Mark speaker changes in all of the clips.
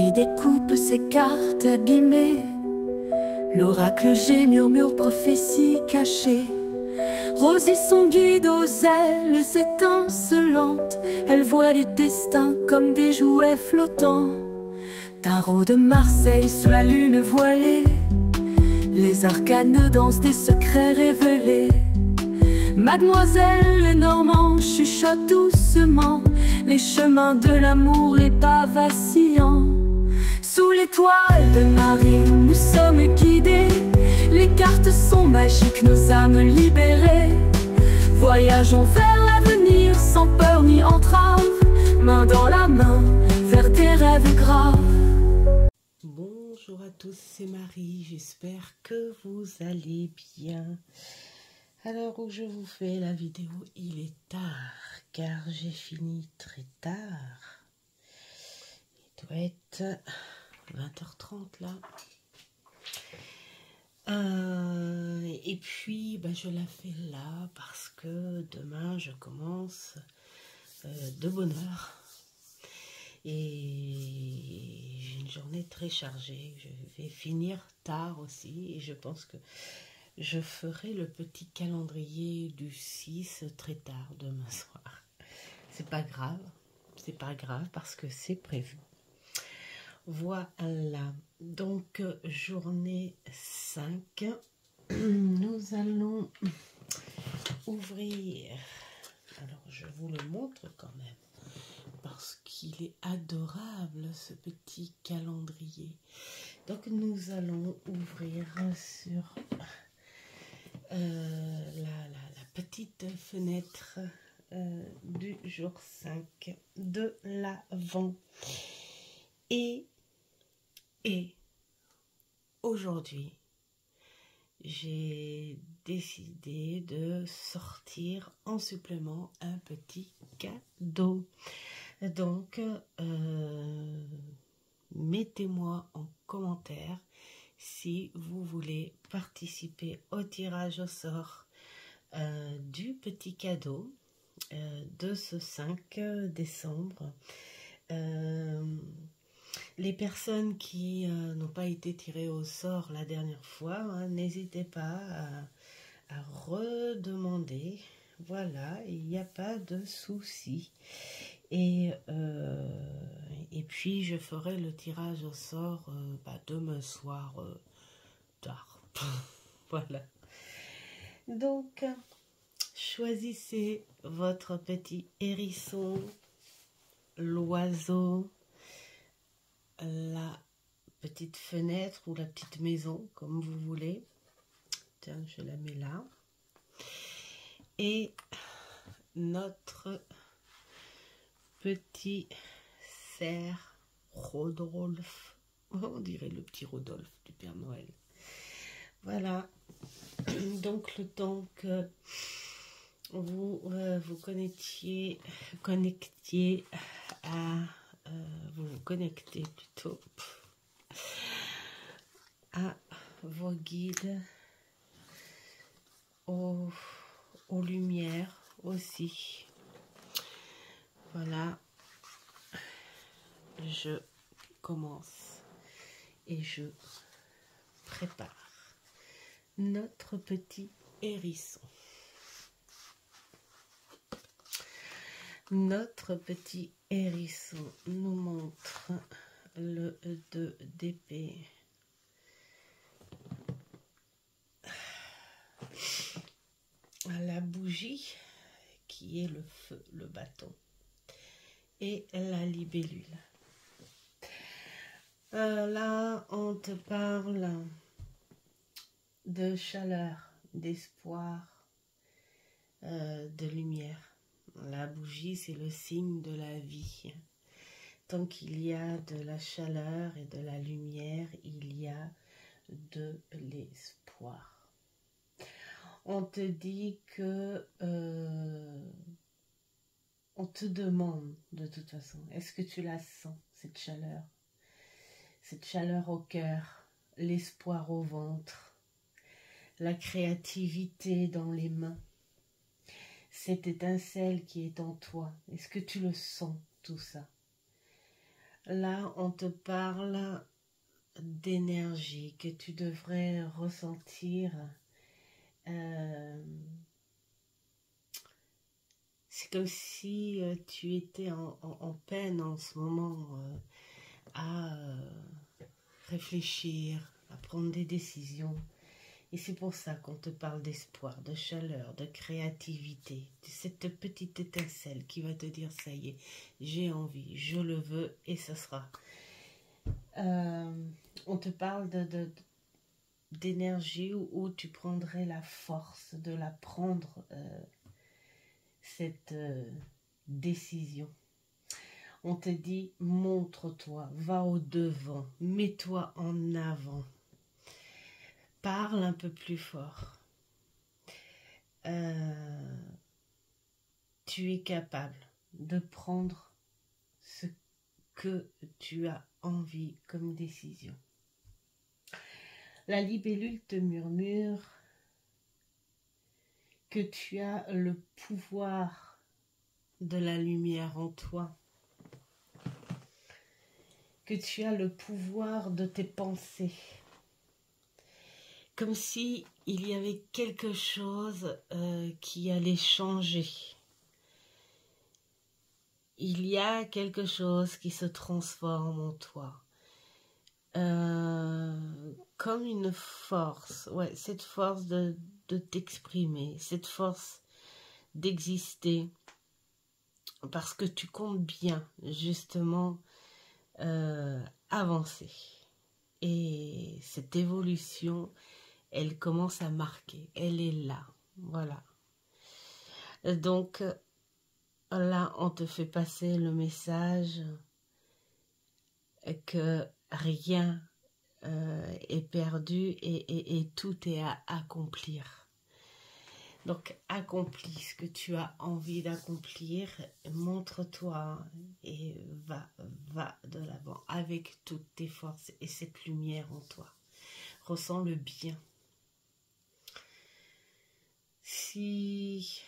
Speaker 1: Marie découpe ses cartes abîmées. L'oracle G murmure prophétie cachée. Rosie son guide aux ailes étincelantes. Elle voit les destins comme des jouets flottants. Tarot de Marseille sous la lune voilée. Les arcanes dansent des secrets révélés. Mademoiselle Lenormand chuchote doucement les chemins de l'amour, les pas vacillants. Sous l'étoile de Marie, nous sommes guidés. Les cartes sont magiques, nos âmes libérées. Voyageons vers l'avenir sans peur ni entrave, main dans la main vers des rêves graves.
Speaker 2: Bonjour à tous, c'est Marie, j'espère que vous allez bien. Alors où je vous fais la vidéo, il est tard, car j'ai fini très tard. Il doit être 20h30 là. Et puis je la fais là parce que demain je commence de bonne heure. Et j'ai une journée très chargée. Je vais finir tard aussi et je pense que je ferai le petit calendrier du 6 très tard demain soir. C'est pas grave parce que c'est prévu. Voilà, donc journée 5, nous allons ouvrir, alors je vous le montre quand même, parce qu'il est adorable ce petit calendrier. Donc nous allons ouvrir sur la petite fenêtre du jour 5 de l'Avent. Et aujourd'hui, j'ai décidé de sortir en supplément un petit cadeau. Donc, mettez-moi en commentaire si vous voulez participer au tirage au sort du petit cadeau de ce 5 décembre. Les personnes qui n'ont pas été tirées au sort la dernière fois, n'hésitez pas à redemander. Voilà, il n'y a pas de souci. Et puis je ferai le tirage au sort demain soir tard. Voilà. Donc, choisissez votre petit hérisson, l'oiseau, la petite fenêtre ou la petite maison, comme vous voulez. Tiens, je la mets là. Et notre petit cerf Rodolphe. On dirait le petit Rodolphe du Père Noël. Voilà. Donc, le temps que vous vous connectiez à... vous vous connectez plutôt à vos guides, aux lumières aussi. Voilà, je commence et je prépare notre petit hérisson. Notre petit hérisson nous montre le 2 d'épée. La bougie qui est le feu, le bâton, et la libellule. Là, on te parle de chaleur, d'espoir, de lumière. La bougie, c'est le signe de la vie. Tant qu'il y a de la chaleur et de la lumière, il y a de l'espoir. On te dit que on te demande de toute façon, est-ce que tu la sens, cette chaleur au cœur, l'espoir au ventre, la créativité dans les mains, cette étincelle qui est en toi, est-ce que tu le sens tout ça? Là, on te parle d'énergie que tu devrais ressentir. C'est comme si tu étais en peine en ce moment à réfléchir, à prendre des décisions. Et c'est pour ça qu'on te parle d'espoir, de chaleur, de créativité, de cette petite étincelle qui va te dire ça y est, j'ai envie, je le veux et ce sera. On te parle d'énergie où tu prendrais la force de la prendre, cette décision. On te dit, montre-toi, va au devant, mets-toi en avant. Parle un peu plus fort. Tu es capable de prendre ce que tu as envie comme décision. La libellule te murmure que tu as le pouvoir de la lumière en toi, que tu as le pouvoir de tes pensées, comme si il y avait quelque chose qui allait changer. Il y a quelque chose qui se transforme en toi. Comme une force, ouais, cette force de t'exprimer, cette force d'exister, parce que tu comptes bien, justement, avancer. Et cette évolution, elle commence à marquer, elle est là, voilà. Donc, là, on te fait passer le message que rien est perdu et tout est à accomplir. Donc, accomplis ce que tu as envie d'accomplir, montre-toi et va de l'avant avec toutes tes forces et cette lumière en toi. Ressens le bien. Si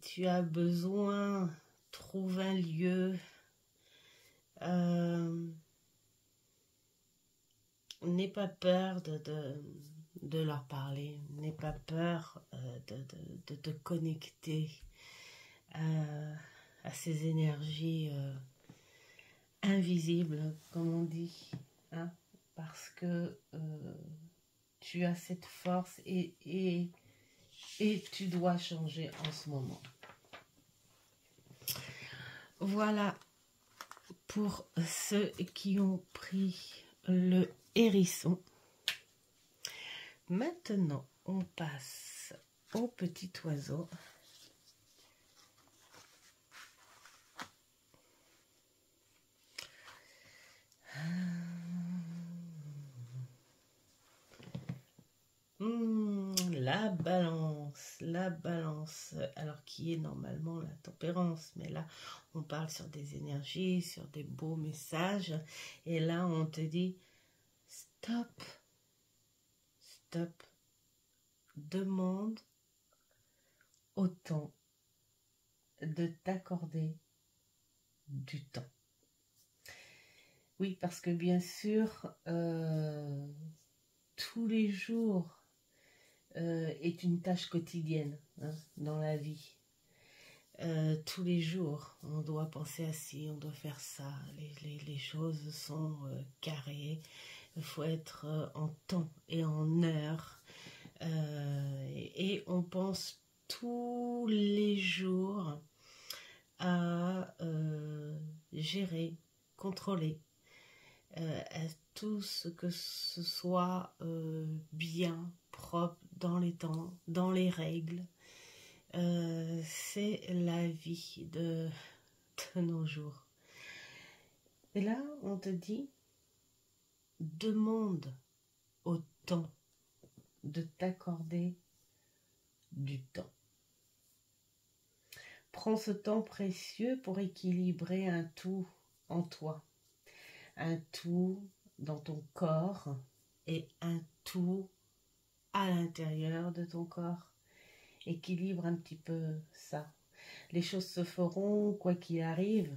Speaker 2: tu as besoin, trouve un lieu. N'aie pas peur de leur parler, n'aie pas peur de te connecter à ces énergies invisibles, comme on dit, hein, parce que tu as cette force et tu dois changer en ce moment. Voilà pour ceux qui ont pris le hérisson. Maintenant, on passe au petit oiseau. La balance, alors qui est normalement la tempérance, mais là on parle sur des énergies, sur des beaux messages, et là on te dit stop, demande au temps de t'accorder du temps. Oui, parce que bien sûr, tous les jours est une tâche quotidienne, hein, dans la vie. Tous les jours, on doit penser à ci, on doit faire ça. Les choses sont carrées. Il faut être en temps et en heure. Et on pense tous les jours à gérer, contrôler à tout ce que ce soit bien, propre, dans les temps, dans les règles. C'est la vie de nos jours. Et là, on te dit, demande au temps de t'accorder du temps. Prends ce temps précieux pour équilibrer un tout en toi, un tout dans ton corps et un tout à l'intérieur de ton corps. Équilibre un petit peu ça. Les choses se feront quoi qu'il arrive.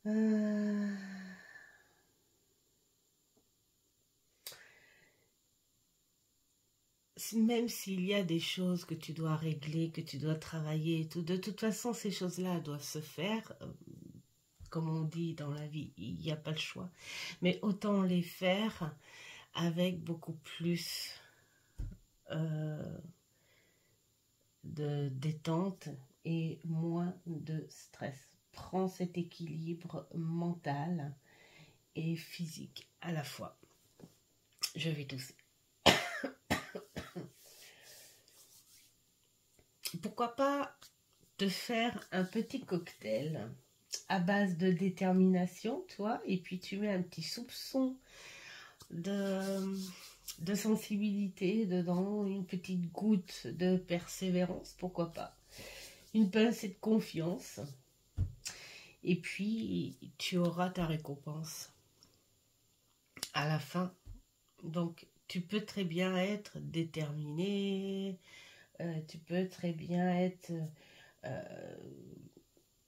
Speaker 2: Euh, Même s'il y a des choses que tu dois régler, que tu dois travailler et tout, de toute façon, ces choses-là doivent se faire. Comme on dit dans la vie, il n'y a pas le choix. Mais autant les faire avec beaucoup plus de détente et moins de stress. Prends cet équilibre mental et physique à la fois. Je vais tousser. Pourquoi pas te faire un petit cocktail à base de détermination, toi, et puis tu mets un petit soupçon de sensibilité dedans, une petite goutte de persévérance, pourquoi pas, une pincée de confiance, et puis tu auras ta récompense à la fin. Donc tu peux très bien être déterminé, tu peux très bien être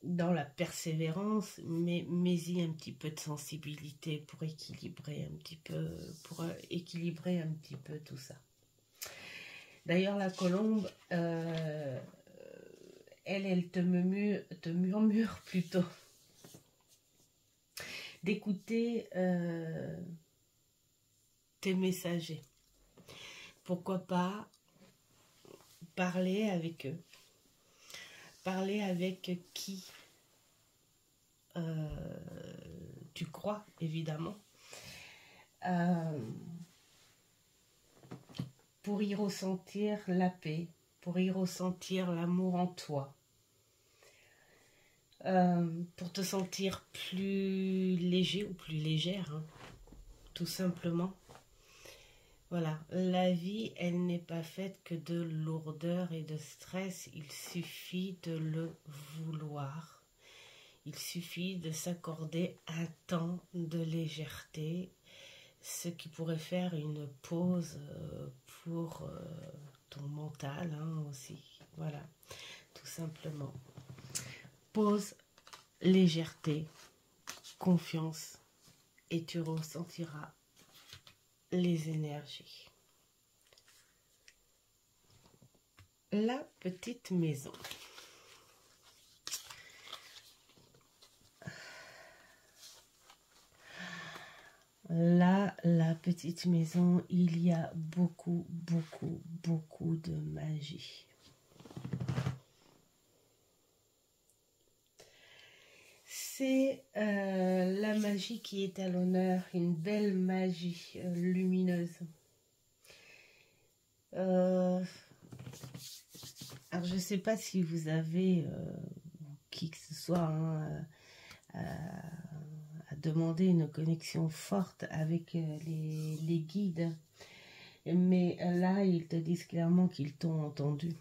Speaker 2: dans la persévérance, mais mets-y un petit peu de sensibilité pour équilibrer un petit peu tout ça. D'ailleurs, la colombe, elle te murmure plutôt d'écouter tes messagers. Pourquoi pas parler avec eux, parler avec qui tu crois, évidemment, pour y ressentir la paix, pour y ressentir l'amour en toi, pour te sentir plus léger ou plus légère, hein, tout simplement. Voilà, la vie, elle n'est pas faite que de lourdeur et de stress, il suffit de le vouloir. Il suffit de s'accorder un temps de légèreté, ce qui pourrait faire une pause pour ton mental hein, aussi. Voilà, tout simplement. Pause, légèreté, confiance et tu ressentiras les énergies. La petite maison. Là, la petite maison, il y a beaucoup, beaucoup, beaucoup de magie. C'est la magie qui est à l'honneur, une belle magie lumineuse. Alors, je ne sais pas si vous avez, qui que ce soit, hein, à demander une connexion forte avec les guides. Mais là, ils te disent clairement qu'ils t'ont entendu.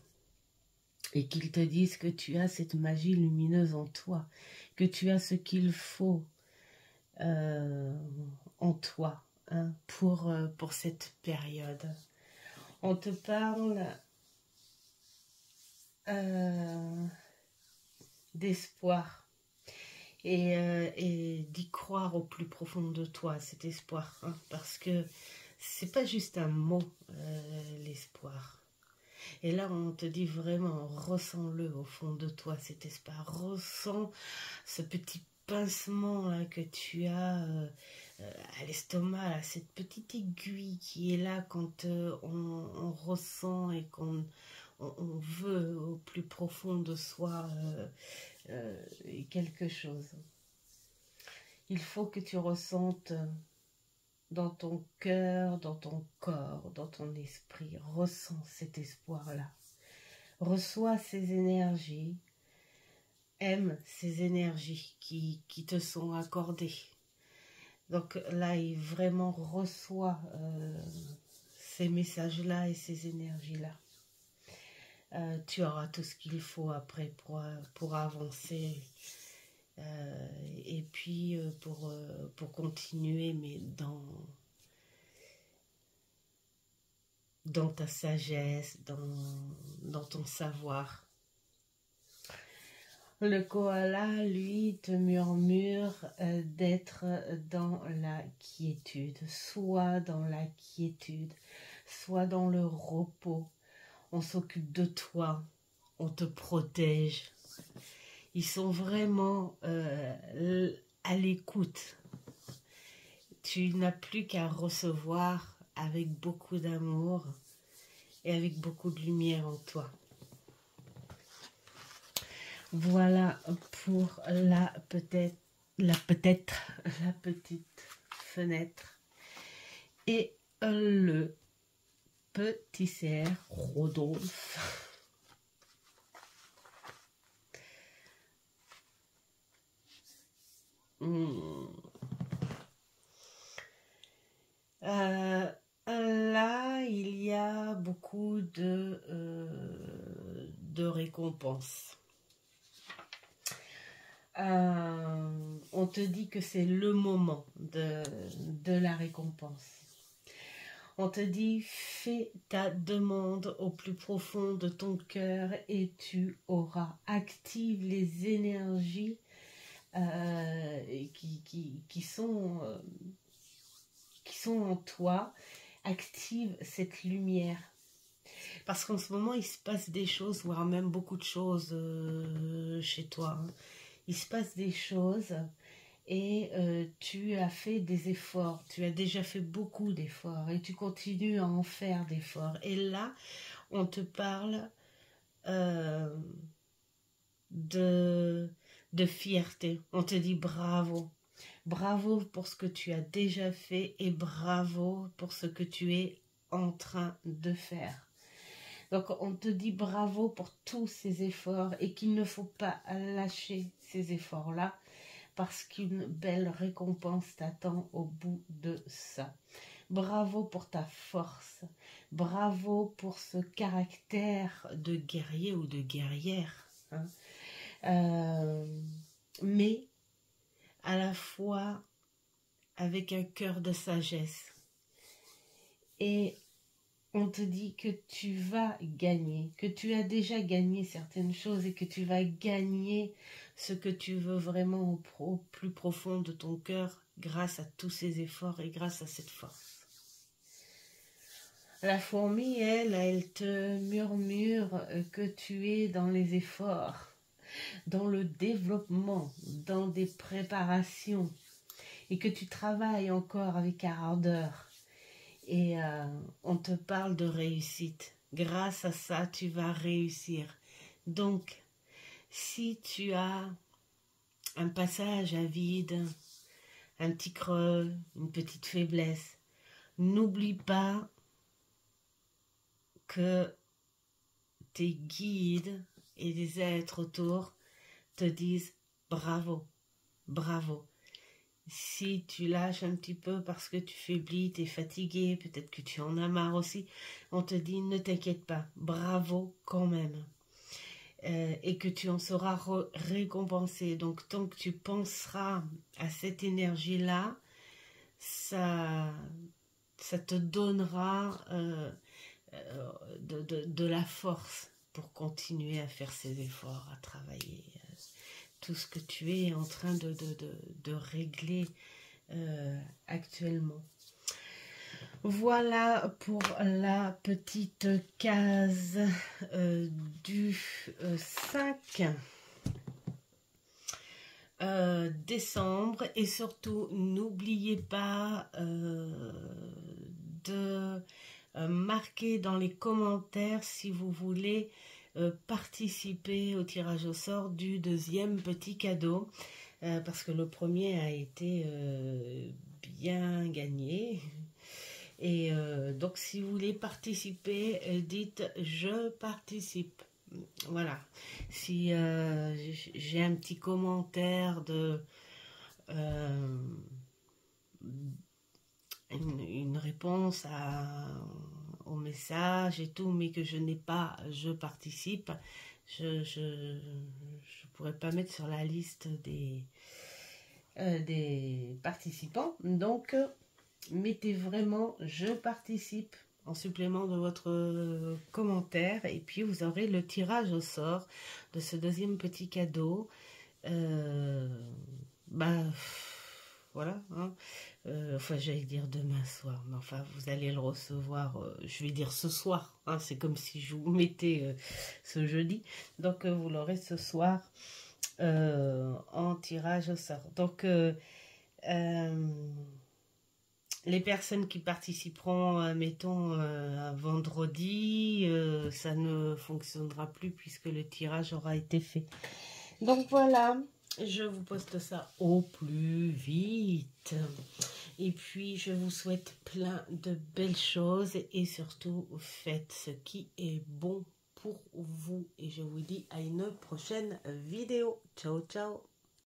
Speaker 2: Et qu'ils te disent que tu as cette magie lumineuse en toi, que tu as ce qu'il faut en toi hein, pour cette période. On te parle d'espoir et d'y croire au plus profond de toi, cet espoir. Hein, parce que c'est pas juste un mot, l'espoir. Et là, on te dit vraiment, ressens-le au fond de toi, cet espoir. Ressens ce petit pincement là, que tu as à l'estomac, cette petite aiguille qui est là quand on ressent et qu'on on veut au plus profond de soi quelque chose. Il faut que tu ressentes dans ton cœur, dans ton corps, dans ton esprit. Ressens cet espoir-là. Reçois ces énergies. Aime ces énergies qui te sont accordées. Donc là, il vraiment reçoit ces messages-là et ces énergies-là. Tu auras tout ce qu'il faut après pour avancer et puis pour continuer, mais dans ta sagesse, dans ton savoir. Le koala, lui, te murmure d'être dans la quiétude, soit dans la quiétude, soit dans le repos. On s'occupe de toi, on te protège. Ils sont vraiment à l'écoute. Tu n'as plus qu'à recevoir avec beaucoup d'amour et avec beaucoup de lumière en toi. Voilà pour la petite fenêtre et le petit cerf Rodolphe. Là, il y a beaucoup de récompenses. On te dit que c'est le moment de la récompense. On te dit, fais ta demande au plus profond de ton cœur et tu auras. Active les énergies qui sont en toi. Active cette lumière. Parce qu'en ce moment, il se passe des choses, voire même beaucoup de choses chez toi. Hein. Il se passe des choses et tu as fait des efforts. Tu as déjà fait beaucoup d'efforts et tu continues à en faire d'efforts. Et là, on te parle de fierté. On te dit bravo. Bravo pour ce que tu as déjà fait et bravo pour ce que tu es en train de faire. Donc on te dit bravo pour tous ces efforts et qu'il ne faut pas lâcher ces efforts-là parce qu'une belle récompense t'attend au bout de ça. Bravo pour ta force, bravo pour ce caractère de guerrier ou de guerrière, hein. Mais à la fois avec un cœur de sagesse. Et on te dit que tu vas gagner, que tu as déjà gagné certaines choses et que tu vas gagner ce que tu veux vraiment au plus profond de ton cœur grâce à tous ces efforts et grâce à cette force. La fourmi, elle te murmure que tu es dans les efforts, dans le développement, dans des préparations et que tu travailles encore avec ardeur. Et on te parle de réussite. Grâce à ça, tu vas réussir. Donc, si tu as un passage à vide, un petit creux, une petite faiblesse, n'oublie pas que tes guides et les êtres autour te disent bravo, bravo. Si tu lâches un petit peu parce que tu faiblis, tu es fatigué, peut-être que tu en as marre aussi, on te dit ne t'inquiète pas, bravo quand même. Et que tu en seras récompensé. Donc tant que tu penseras à cette énergie-là, ça te donnera de la force pour continuer à faire ces efforts, à travailler. Tout ce que tu es en train de régler actuellement. Voilà pour la petite case du 5 décembre. Et surtout, n'oubliez pas de marquer dans les commentaires si vous voulez participer au tirage au sort du deuxième petit cadeau parce que le premier a été bien gagné et donc si vous voulez participer dites je participe. Voilà, si j'ai un petit commentaire de une réponse au message et tout, mais que je n'ai pas, je participe, je pourrais pas mettre sur la liste des participants. Donc, mettez vraiment je participe en supplément de votre commentaire. Et puis, vous aurez le tirage au sort de ce deuxième petit cadeau. Voilà. Hein. Enfin, j'allais dire demain soir. Mais enfin, vous allez le recevoir, je vais dire ce soir. Hein, c'est comme si je vous mettais ce jeudi. Donc, vous l'aurez ce soir en tirage au sort. Donc, les personnes qui participeront, mettons, un vendredi, ça ne fonctionnera plus puisque le tirage aura été fait. Donc voilà, je vous poste ça au plus vite. Et puis, je vous souhaite plein de belles choses et surtout, faites ce qui est bon pour vous. Et je vous dis à une prochaine vidéo. Ciao, ciao.